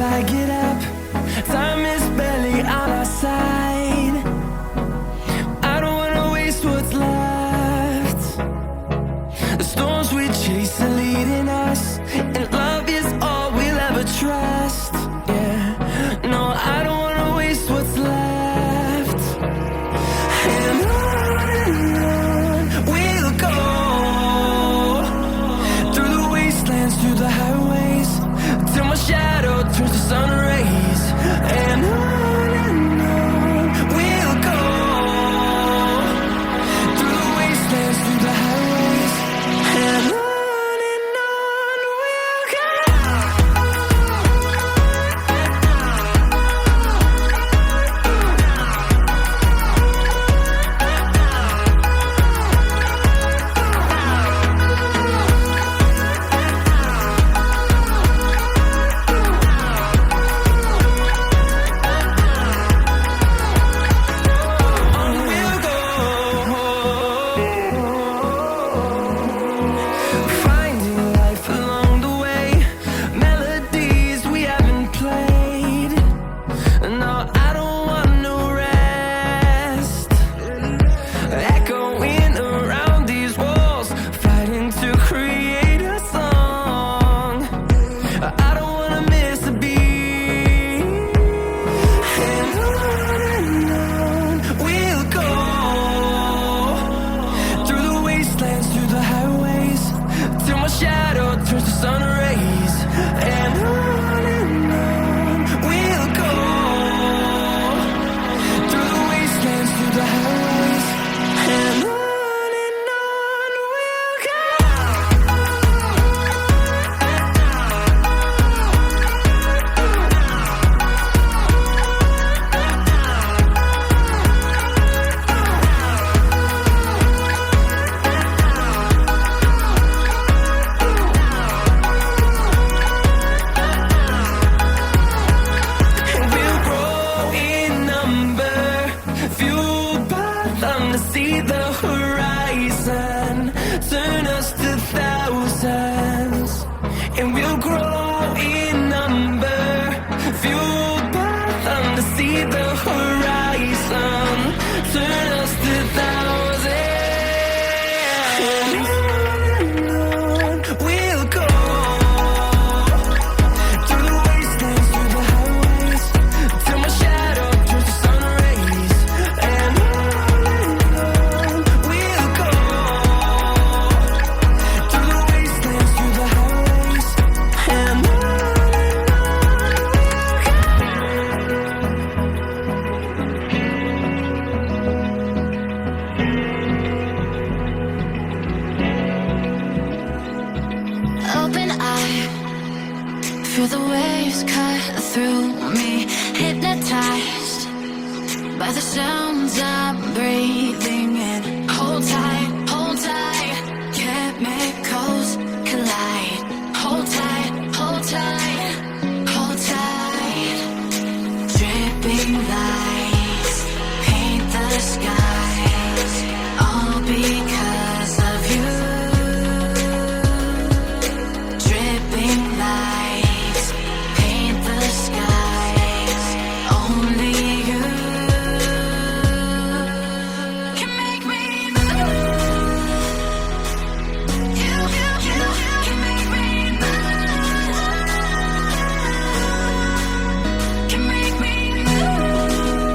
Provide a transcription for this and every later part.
I get up. Time is barely on our side. I don't wanna waste what's left. The storms we chase are leading us, and love is all we'll ever trust. Yeah, no, I don't wanna waste what's left. And on we'll go, through the wastelands, through the highways, till my shadow turns to sun rays. And on we'll go, through the wastelands, through the highways, and on we'll go. Finding life along the way, melodies we haven't played. No, I don't want no rest. Echoing around these walls, fighting to create a song. I don't wanna miss a beat. And on we'll go, through the wastelands, through the highways, till my shadow turns to sun rays. And on we'll go, through the wastelands, through the highways, and on we'll go. We'll grow in number, fueled by them to see the horizon, turn us to thousands. And we'll grow in number, fueled by them to see the horizon, turn us to thousands. And on we'll go, through the wastelands, through the highways, till my shadow turns to sun rays. And on we'll go, through the wastelands, through the highways, and on. Open eye, feel the waves cut through me, hypnotized by the sounds I'm breathing in. Hold tight, chemicals collide. Hold tight, hold tight, hold tight. Dripping lights paint the skies, all because of you. Dripping lights paint the skies, only you can make me move. You can make me move. Can make me move.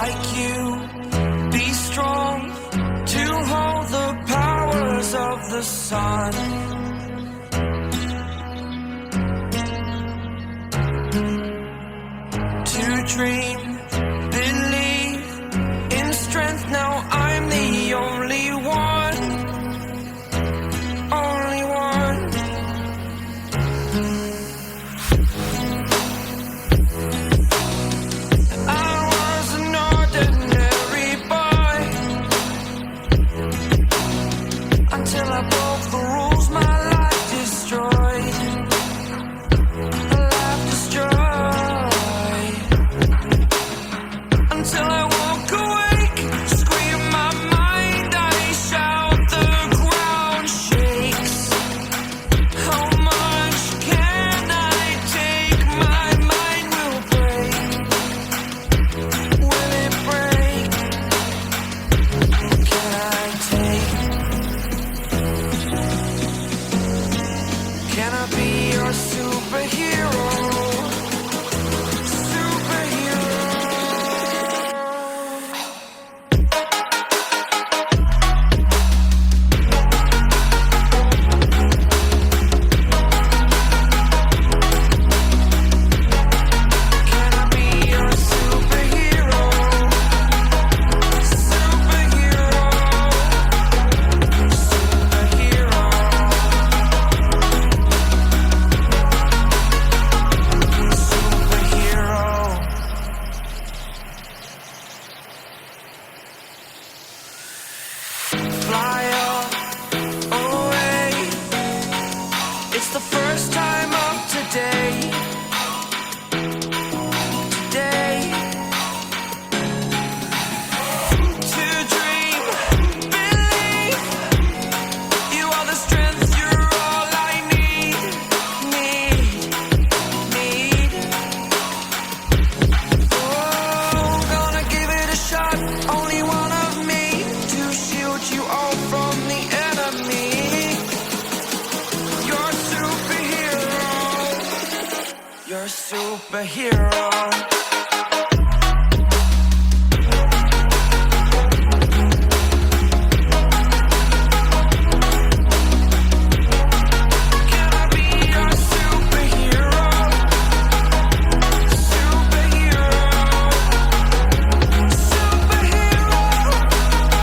like you. Be strong to hold the powers of the sun. To dream, believe in strength. Now I'm the only one, only one. I was an ordinary boy until I broke the rules. My life destroyed. Life destroyed. Until I woke awake, scream my mind, I shout, the ground shakes. How much can I take? My mind will break. Will it break? Can I take? Can I be your superhero? Superhero. Can I be your superhero? Superhero. Superhero. Superhero. Fly up, away. It's the first time of today. Today. To dream, believe. You are the strength, you're all I need. Need. Oh, gonna give it a shot. Only one of me to shield you all from the enemy. You're a superhero. You're a superhero.